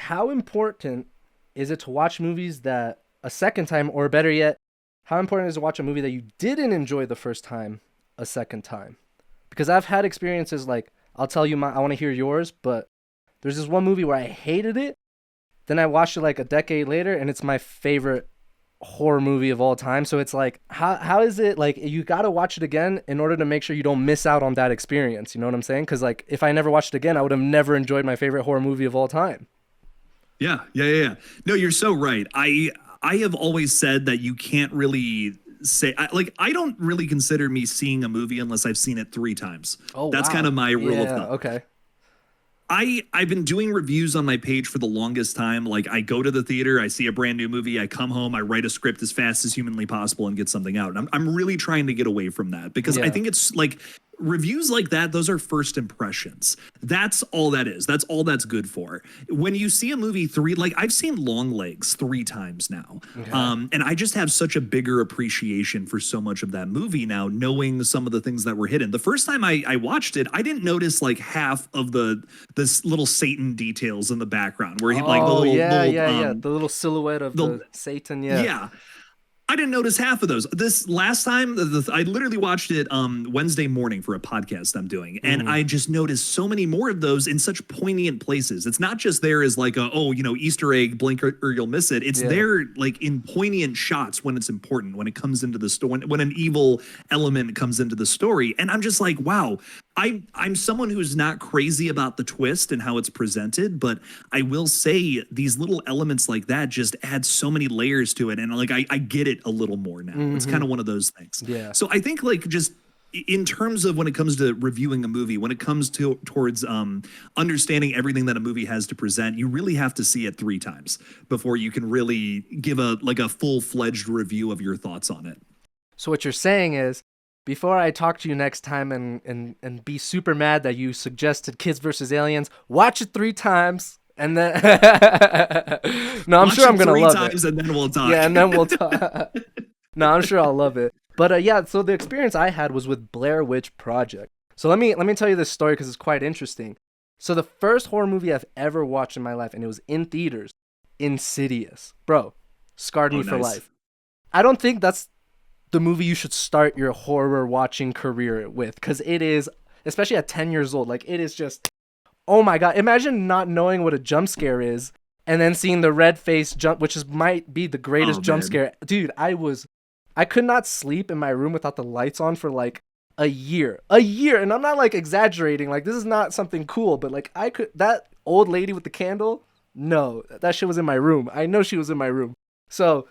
how important is it to watch movies that a second time, or better yet, how important is it to watch a movie that you didn't enjoy the first time a second time? Because I've had experiences like, I'll tell you I want to hear yours, but there's this one movie where I hated it. Then I watched it like a decade later, and it's my favorite horror movie of all time. So it's like, how is it like you got to watch it again in order to make sure you don't miss out on that experience? You know what I'm saying? Because like if I never watched it again, I would have never enjoyed my favorite horror movie of all time. Yeah. No, you're so right. I have always said that you can't really say I don't really consider me seeing a movie unless I've seen it 3 times. Oh That's wow. kind of my rule of Yeah. thumb. Okay. I've been doing reviews on my page for the longest time. Like I go to the theater, I see a brand new movie, I come home, I write a script as fast as humanly possible and get something out. And I'm really trying to get away from that because I Yeah. think it's like reviews like that, those are first impressions. That's all that is. That's all that's good for. When you see a movie like I've seen Long Legs 3 times now. Okay. And I just have such a bigger appreciation for so much of that movie now, knowing some of the things that were hidden. The first time I watched it, I didn't notice like half of this little Satan details in the background where he like the Oh little, yeah, little yeah, yeah. The little silhouette of the the Satan. Yeah. yeah. I didn't notice half of those. This last time, I literally watched it Wednesday morning for a podcast I'm doing, and I just noticed so many more of those in such poignant places. It's not just there as like Easter egg, blink or you'll miss it. It's Yeah. there like in poignant shots when it's important, when it comes into the story, when an evil element comes into the story, and I'm just like, wow. I'm someone who's not crazy about the twist and how it's presented, but I will say these little elements like that just add so many layers to it. And like, I get it a little more now. It's kind of one of those things. Yeah. So I think like just in terms of when it comes to reviewing a movie, when it comes towards understanding everything that a movie has to present, you really have to see it 3 times before you can really give a full-fledged review of your thoughts on it. So what you're saying is, before I talk to you next time and be super mad that you suggested Kids versus Aliens, watch it 3 times and then no, I'm Watch sure I'm it gonna 3 love times it. and then we'll talk. Yeah, and then we'll talk. No, I'm sure I'll love it. But yeah, so the experience I had was with Blair Witch Project. So let me tell you this story because it's quite interesting. So the first horror movie I've ever watched in my life, and it was in theaters, Insidious. Bro, scarred me for Nice. life. I don't think that's the movie you should start your horror watching career with, because it is, especially at 10 years old, like it is just, oh my god, imagine not knowing what a jump scare is and then seeing the red face jump, might be the greatest jump Man. scare. Dude, I could not sleep in my room without the lights on for like a year, and I'm not like exaggerating, like this is not something cool, but like that old lady with the candle, no, that shit was in my room. I know she was in my room. So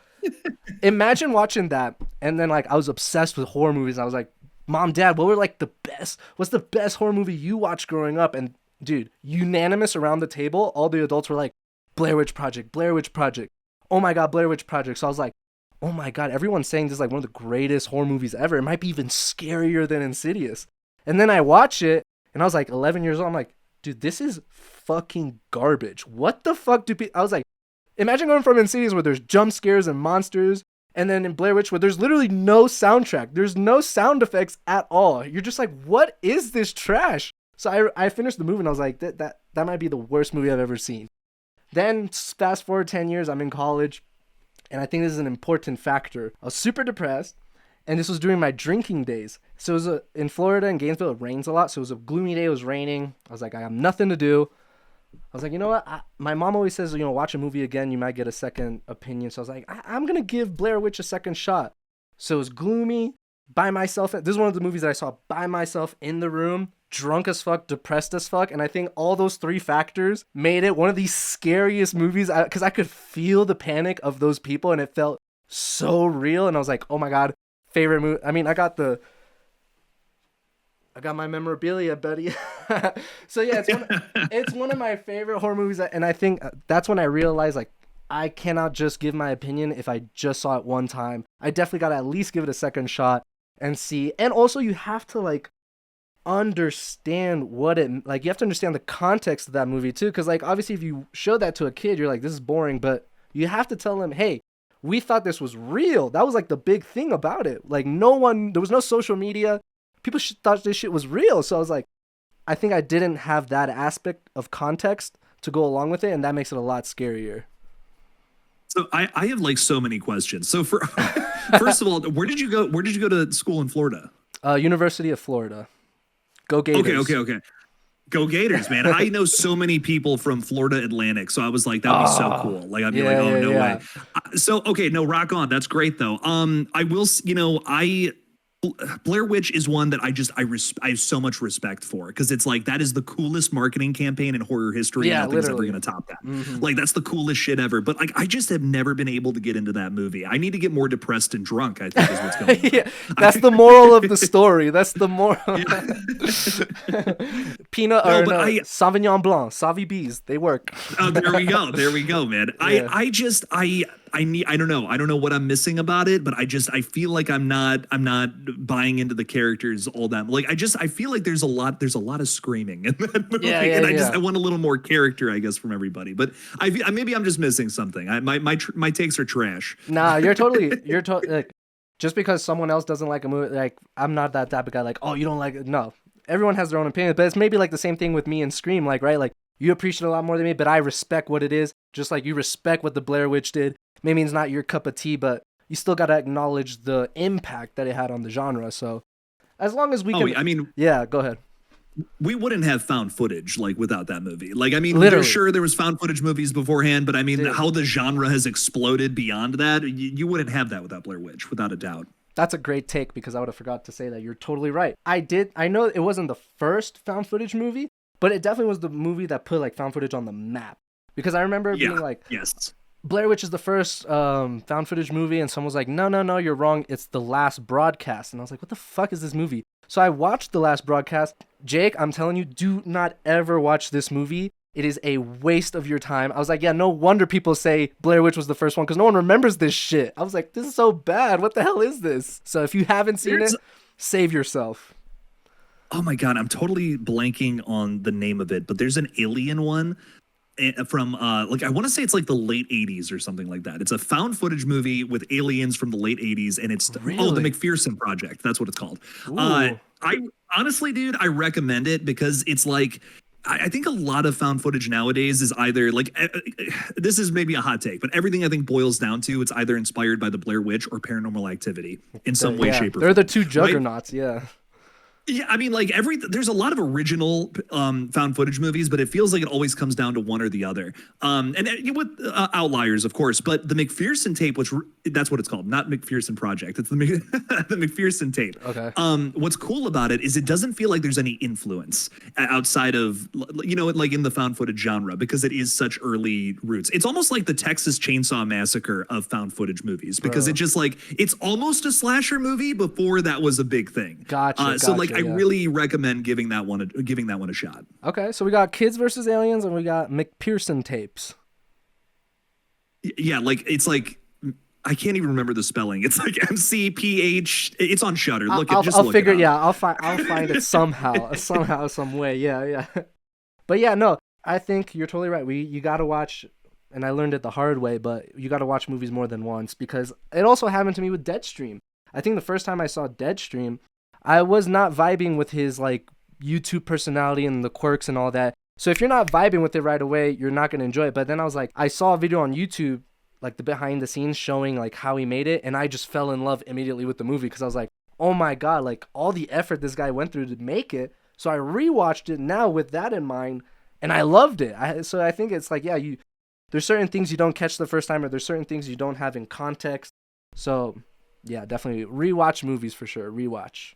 imagine watching that, and then like I was obsessed with horror movies. I was like, Mom, Dad, what's the best horror movie you watched growing up? And dude, unanimous around the table, all the adults were like, Blair Witch Project, Blair Witch Project. Oh my god, Blair Witch Project. So I was like, oh my god, everyone's saying this is like one of the greatest horror movies ever. It might be even scarier than Insidious. And then I watch it, and I was like 11 years old. I'm like, dude, this is fucking garbage. What the fuck do people... I was like, imagine going from Insidious where there's jump scares and monsters, and then in Blair Witch where there's literally no soundtrack. There's no sound effects at all. You're just like, what is this trash? So I finished the movie and I was like, that might be the worst movie I've ever seen. Then fast forward 10 years, I'm in college, and I think this is an important factor. I was super depressed, and this was during my drinking days. So it was in Florida, in Gainesville, it rains a lot. So it was a gloomy day. It was raining. I was like, I have nothing to do. I was like, you know what? My mom always says, watch a movie again, you might get a second opinion. So I was like, I'm going to give Blair Witch a second shot. So it was gloomy, by myself. This is one of the movies that I saw by myself in the room, drunk as fuck, depressed as fuck. And I think all those 3 factors made it one of the scariest movies because I could feel the panic of those people and it felt so real. And I was like, oh my God, favorite movie. I mean, I got my memorabilia, buddy. So yeah, it's one of my favorite horror movies, and I think that's when I realized like I cannot just give my opinion if I just saw it one time. I definitely got to at least give it a second shot and see. And also you have to like understand you have to understand the context of that movie too, because like obviously if you show that to a kid, you're like, this is boring, but you have to tell them, hey, we thought this was real. That was like the big thing about it. Like there was no social media. People thought this shit was real. So I was like, I think I didn't have that aspect of context to go along with it, and that makes it a lot scarier. So I have like so many questions. So for first of all, where did you go? Where did you go to school in Florida? University of Florida. Go Gators. Okay. Go Gators, man. I know so many people from Florida Atlantic. So I was like, that'd be so cool. Like, I'd be like, oh, no way. So, okay, no, rock on. That's great, though. I will, Blair Witch is one that I have so much respect for because it's like that is the coolest marketing campaign in horror history. Yeah, Nothing's literally. ever going to top that. Like that's the coolest shit ever. But like I just have never been able to get into that movie. I need to get more depressed and drunk, I think is what's going on. Yeah, that's the moral of the story. That's the moral. Peanut or Sauvignon Blanc, Savi Bees, they work. Oh, there we go, man. Yeah. I don't know. I don't know what I'm missing about it, but I feel like I'm not buying into the characters all that. Like I feel like there's a lot of screaming in that movie. And I want a little more character, I guess, from everybody. But maybe I'm just missing something. My takes are trash. Nah, you're totally like, just because someone else doesn't like a movie, like I'm not that type of guy, like, oh, you don't like it. No. Everyone has their own opinion, but it's maybe like the same thing with me and Scream, like, right? Like you appreciate it a lot more than me, but I respect what it is, just like you respect what the Blair Witch did. Maybe it's not your cup of tea, but you still got to acknowledge the impact that it had on the genre. So as long as we can... yeah, go ahead. We wouldn't have found footage like without that movie. Like, I mean, Literally. sure there was found footage movies beforehand, but I mean, how the genre has exploded beyond that, you wouldn't have that without Blair Witch, without a doubt. That's a great take because I would have forgot to say that. You're totally right. I know it wasn't the first found footage movie, but it definitely was the movie that put like found footage on the map. Because I remember being like, yes. Blair Witch is the first found footage movie, and someone was like, no, you're wrong. It's The Last Broadcast. And I was like, what the fuck is this movie? So I watched The Last Broadcast. Jake, I'm telling you, do not ever watch this movie. It is a waste of your time. I was like, yeah, no wonder people say Blair Witch was the first one because no one remembers this shit. I was like, this is so bad. What the hell is this? So if you haven't seen it, save yourself. Oh my God, I'm totally blanking on the name of it, but there's an alien one from like I want to say it's like the late 80s or something like that. It's a found footage movie with aliens from the late 80s and it's the McPherson Project. That's what it's called. I honestly, dude, I recommend it because it's like I think a lot of found footage nowadays is either like this is maybe a hot take, but everything I think boils down to it's either inspired by the Blair Witch or Paranormal Activity in some way, shape, or form. They're the two juggernauts, right? Yeah, I mean, like there's a lot of original found footage movies, but it feels like it always comes down to one or the other. And with outliers, of course, but the McPherson tape, which that's what it's called, not McPherson Project. It's the the McPherson tape. Okay. What's cool about it is it doesn't feel like there's any influence outside of, like in the found footage genre because it is such early roots. It's almost like the Texas Chainsaw Massacre of found footage movies because it just like it's almost a slasher movie before that was a big thing. Gotcha. So like I really recommend giving that one a shot. Okay, so we got Kids versus Aliens and we got McPherson tapes. Yeah, like it's like I can't even remember the spelling. It's like MCPH. It's on Shudder. I'll figure. Yeah, I'll find it somehow, some way. Yeah. But yeah, no, I think you're totally right. You got to watch, and I learned it the hard way. But you got to watch movies more than once because it also happened to me with Deadstream. I think the first time I saw Deadstream, I was not vibing with his like YouTube personality and the quirks and all that. So if you're not vibing with it right away, you're not going to enjoy it. But then I was like, I saw a video on YouTube, like the behind the scenes showing like how he made it. And I just fell in love immediately with the movie because I was like, oh my God, like all the effort this guy went through to make it. So I rewatched it now with that in mind and I loved it. So I think it's like, yeah, there's certain things you don't catch the first time or there's certain things you don't have in context. So yeah, definitely rewatch movies for sure. Rewatch.